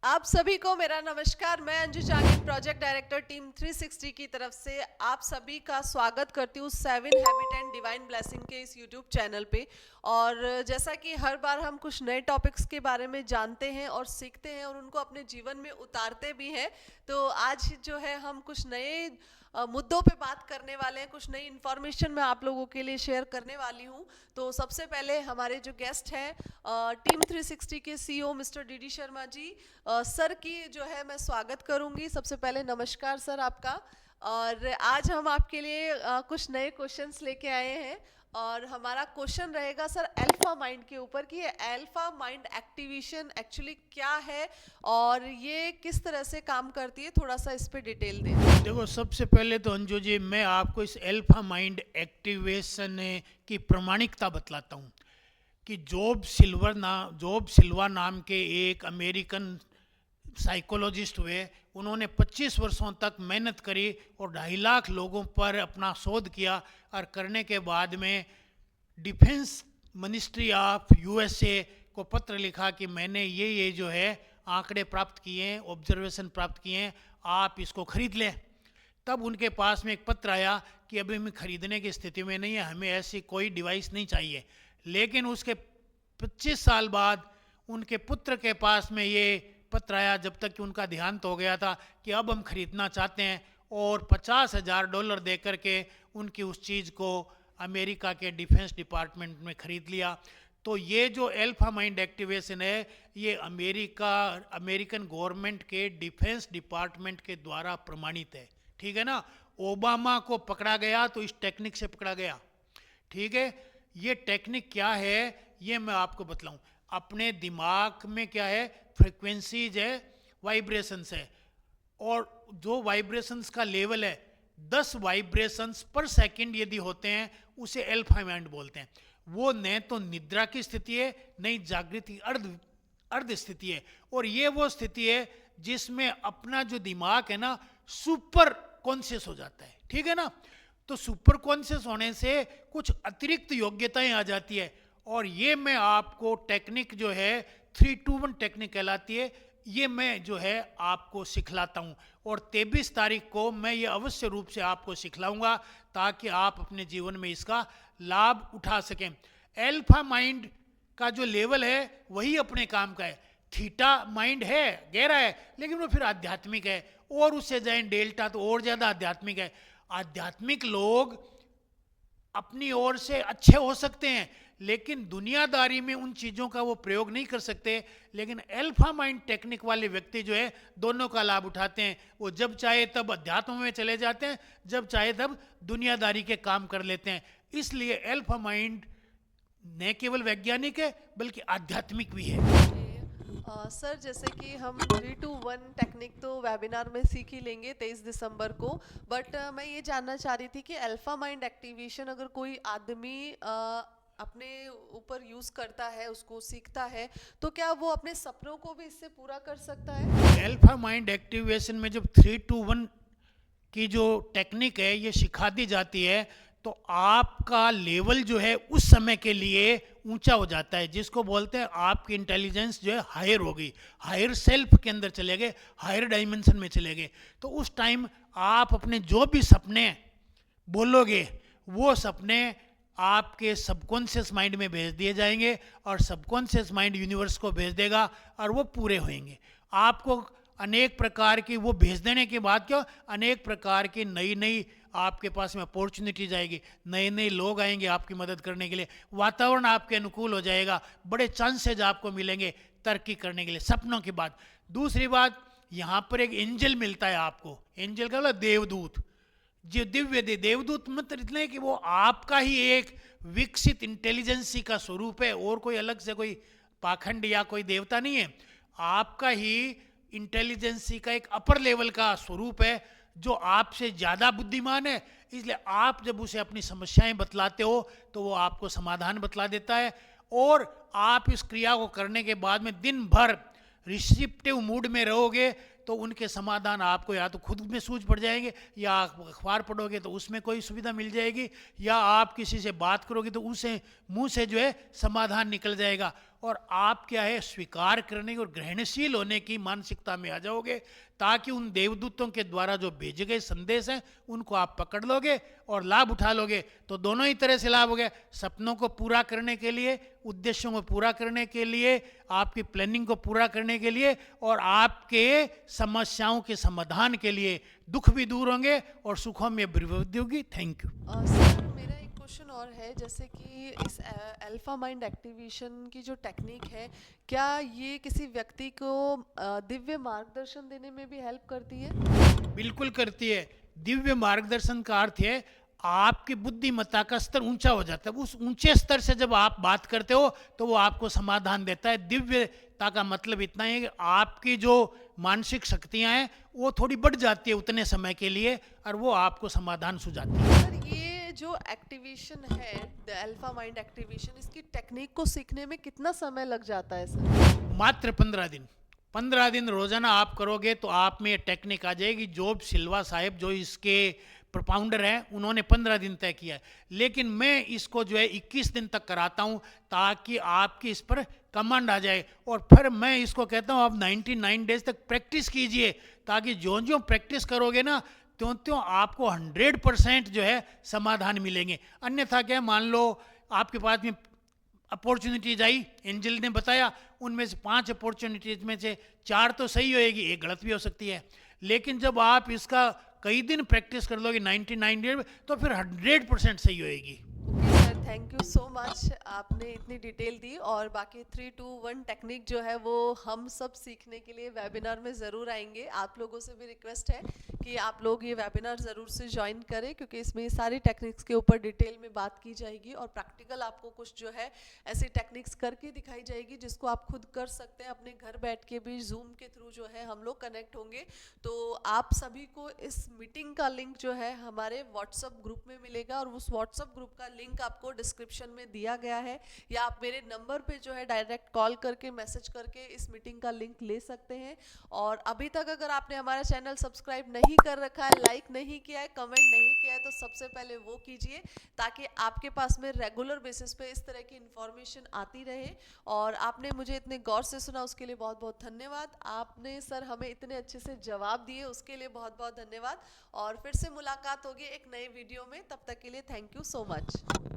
आप सभी को मेरा नमस्कार। मैं अंजू चांगिन, प्रोजेक्ट डायरेक्टर टीम 360 की तरफ से आप सभी का स्वागत करती हूँ 7 हैबिट एंड डिवाइन ब्लेसिंग के इस यूट्यूब चैनल पे। और जैसा कि हर बार हम कुछ नए टॉपिक्स के बारे में जानते हैं और सीखते हैं और उनको अपने जीवन में उतारते भी हैं, तो आज जो है हम कुछ नए मुद्दों पे बात करने वाले हैं। कुछ नई इन्फॉर्मेशन मैं आप लोगों के लिए शेयर करने वाली हूँ। तो सबसे पहले हमारे जो गेस्ट हैं टीम 360 के CEO mister D D Sharma ji, sir की जो है मैं स्वागत करूंगी। सबसे पहले नमस्कार सर आपका। और आज हम आपके लिए कुछ नए क्वेश्चंस लेके आए हैं और हमारा क्वेश्चन रहेगा सर अल्फा माइंड के ऊपर कि ये अल्फा माइंड एक्टिवेशन एक्चुअली क्या है और ये किस तरह से काम करती है। थोड़ा सा इस पे डिटेल दें। देखो, सबसे पहले तो अंजू जी मैं आपको इस अल्फा माइंड एक्टिवेशन की प्रामाणिकता बतलाता हूँ कि जॉब सिल्वा नाम के एक अमेरिकन साइकोलॉजिस्ट हुए। उन्होंने 25 वर्षों तक मेहनत करी और 2.5 लाख लोगों पर अपना शोध किया और करने के बाद में डिफेंस मिनिस्ट्री ऑफ यूएसए को पत्र लिखा कि मैंने ये जो है आंकड़े प्राप्त किए हैं, ऑब्जर्वेशन प्राप्त किए हैं, आप इसको खरीद लें। तब उनके पास में एक पत्र आया कि अभी हम खरीदने की स्थिति में नहीं है, हमें ऐसी कोई डिवाइस नहीं चाहिए। लेकिन उसके 25 साल बाद उनके पुत्र के पास में ये पत्र आया, जब तक कि उनका देहांत हो गया था, कि अब हम खरीदना चाहते हैं, और $50,000 दे करके उनकी उस चीज़ को अमेरिका के डिफेंस डिपार्टमेंट में खरीद लिया। तो ये जो अल्फा माइंड एक्टिवेशन है, ये अमेरिकन गवर्नमेंट के डिफेंस डिपार्टमेंट के द्वारा प्रमाणित है। ठीक है ना। ओबामा को पकड़ा गया तो इस टेक्निक से पकड़ा गया। ठीक है। ये टेक्निक क्या है ये मैं आपको बतलाऊं। अपने दिमाग में क्या है, फ्रीक्वेंसीज है, वाइब्रेशंस है, और जो वाइब्रेशंस का लेवल है 10 वाइब्रेशंस पर सेकंड यदि होते हैं उसे अल्फा माइंड बोलते हैं। वो न तो निद्रा की स्थिति है, नहीं जागृति अर्ध स्थिति है, और ये वो स्थिति है जिसमें अपना जो दिमाग है ना सुपर कॉन्शियस हो जाता है। ठीक है ना। तो सुपर कॉन्शियस होने से कुछ अतिरिक्त योग्यताएं आ जाती है, और ये मैं आपको टेक्निक जो है 3-2-1 टेक्निक कहलाती है, ये मैं जो है आपको सिखलाता हूँ, और 23 तारीख को मैं ये अवश्य रूप से आपको सिखलाऊंगा ताकि आप अपने जीवन में इसका लाभ उठा सकें। अल्फा माइंड का जो लेवल है वही अपने काम का है। थीटा माइंड है, गहरा है, लेकिन वो फिर आध्यात्मिक है, और उससे जाए डेल्टा तो और ज़्यादा आध्यात्मिक है। आध्यात्मिक लोग अपनी ओर से अच्छे हो सकते हैं, लेकिन दुनियादारी में उन चीज़ों का वो प्रयोग नहीं कर सकते। लेकिन अल्फा माइंड टेक्निक वाले व्यक्ति जो है दोनों का लाभ उठाते हैं। वो जब चाहे तब अध्यात्म में चले जाते हैं, जब चाहे तब दुनियादारी के काम कर लेते हैं। इसलिए अल्फा माइंड न केवल वैज्ञानिक है बल्कि आध्यात्मिक भी है। सर जैसे कि हम 3-2-1 टेक्निक तो वेबिनार में सीख ही लेंगे 23 दिसंबर को, बट मैं ये जानना चाह रही थी कि अल्फा माइंड एक्टिवेशन अगर कोई आदमी अपने ऊपर यूज करता है, उसको सीखता है, तो क्या वो अपने सपनों को भी इससे पूरा कर सकता है? अल्फा माइंड एक्टिवेशन में जब 3-2-1 की जो टेक्निक है ये सिखा दी जाती है, तो आपका लेवल जो है उस समय के लिए ऊंचा हो जाता है, जिसको बोलते हैं आपकी इंटेलिजेंस जो है हायर हो गई, हायर सेल्फ के अंदर चले गए, हायर डायमेंशन में चले गए। तो उस टाइम आप अपने जो भी सपने बोलोगे वो सपने आपके सबकॉन्शियस माइंड में भेज दिए जाएंगे, और सबकॉन्शियस माइंड यूनिवर्स को भेज देगा, और वो पूरे होंगे। आपको अनेक प्रकार की, वो भेज देने के बाद क्या, अनेक प्रकार की नई आपके पास में अपॉर्चुनिटीज आएगी, नए लोग आएंगे आपकी मदद करने के लिए, वातावरण आपके अनुकूल हो जाएगा, बड़े चांसेज आपको मिलेंगे तरक्की करने के लिए। सपनों की बात। दूसरी बात, यहाँ पर एक एंजल मिलता है आपको। एंजल का मतलब देवदूत, जो दिव्य देवदूत मतलब इतने कि वो आपका ही एक विकसित इंटेलिजेंसी का स्वरूप है, और कोई अलग से कोई पाखंड या कोई देवता नहीं है। आपका ही इंटेलिजेंसी का एक अपर लेवल का स्वरूप है जो आपसे ज़्यादा बुद्धिमान है। इसलिए आप जब उसे अपनी समस्याएं बतलाते हो तो वो आपको समाधान बतला देता है, और आप इस क्रिया को करने के बाद में दिन भर रिसिप्टिव मूड में रहोगे तो उनके समाधान आपको या तो खुद में सूझ पड़ जाएंगे, या आप अखबार पढ़ोगे तो उसमें कोई सुविधा मिल जाएगी, या आप किसी से बात करोगे तो उसे मुंह से जो है समाधान निकल जाएगा। और आप क्या है स्वीकार करने और ग्रहणशील होने की मानसिकता में आ जाओगे, ताकि उन देवदूतों के द्वारा जो भेजे गए संदेश हैं उनको आप पकड़ लोगे और लाभ उठा लोगे। तो दोनों ही तरह से लाभ हो गया, सपनों को पूरा करने के लिए, उद्देश्यों को पूरा करने के लिए, आपकी प्लानिंग को पूरा करने के लिए, और आपके समस्याओं के समाधान के लिए। दुख भी दूर होंगे और सुखों में वृद्धि होगी। Thank you. सर मेरा एक क्वेश्चन और है, जैसे कि इस अल्फा माइंड एक्टिवेशन की जो टेक्निक है, क्या ये किसी व्यक्ति को दिव्य मार्गदर्शन देने में भी हेल्प करती है? बिल्कुल करती है। दिव्य मार्गदर्शन का अर्थ है आपकी बुद्धिमत्ता का स्तर ऊंचा हो जाता है। उस ऊंचे स्तर से जब आप बात करते हो तो वो आपको समाधान देता है। दिव्यता का मतलब इतना है कि आपकी जो मानसिक शक्तियां हैं वो थोड़ी बढ़ जाती है उतने समय के लिए, और वो आपको समाधान सुझाती है। सर ये जो एक्टिवेशन है, द अल्फा माइंड एक्टिवेशन, इसकी टेक्निक को सीखने में कितना समय लग जाता है सर? मात्र 15 दिन। 15 दिन रोजाना आप करोगे तो आप में ये टेक्निक आ जाएगी। जोब सिल्वा साहब जो इसके प्रोपाउंडर हैं, उन्होंने 15 दिन तय किया है, लेकिन मैं इसको जो है 21 दिन तक कराता हूं, ताकि आपकी इस पर कमांड आ जाए। और फिर मैं इसको कहता हूं आप 99 डेज तक प्रैक्टिस कीजिए, ताकि जो जो प्रैक्टिस करोगे ना त्यों त्यों आपको 100% जो है समाधान मिलेंगे। अन्यथा क्या, मान लो आपके पास में अपॉर्चुनिटीज आई, एंजल ने बताया, उनमें से 5 अपॉर्चुनिटीज में से 4 तो सही होएगी, एक गलत भी हो सकती है। लेकिन जब आप इसका कई दिन प्रैक्टिस कर लोगे 99 डेज में, तो फिर 100% सही होएगी। Okay sir, thank you so much, आपने इतनी डिटेल दी। और बाकी 3, 2, 1 टेक्निक जो है वो हम सब सीखने के लिए वेबिनार में ज़रूर आएंगे। आप लोगों से भी रिक्वेस्ट है कि आप लोग ये वेबिनार ज़रूर से ज्वाइन करें, क्योंकि इसमें सारी टेक्निक्स के ऊपर डिटेल में बात की जाएगी और प्रैक्टिकल आपको कुछ जो है ऐसी टेक्निक्स करके दिखाई जाएगी जिसको आप खुद कर सकते हैं अपने घर बैठ के भी। जूम के थ्रू जो है हम लोग कनेक्ट होंगे। तो आप सभी को इस मीटिंग का लिंक जो है हमारे व्हाट्सएप ग्रुप में मिलेगा, और उस व्हाट्सएप ग्रुप का लिंक आपको डिस्क्रिप्शन में दिया गया है, या आप मेरे नंबर पे जो है डायरेक्ट कॉल करके मैसेज करके इस मीटिंग का लिंक ले सकते हैं। और अभी तक अगर आपने हमारा चैनल सब्सक्राइब नहीं कर रखा है, लाइक नहीं किया है, कमेंट नहीं किया है, तो सबसे पहले वो कीजिए, ताकि आपके पास में रेगुलर बेसिस पे इस तरह की इंफॉर्मेशन आती रहे। और आपने मुझे इतने गौर से सुना, उसके लिए बहुत बहुत धन्यवाद। आपने सर हमें इतने अच्छे से जवाब दिए, उसके लिए बहुत बहुत धन्यवाद। और फिर से मुलाकात होगी एक नए वीडियो में, तब तक के लिए थैंक यू सो मच।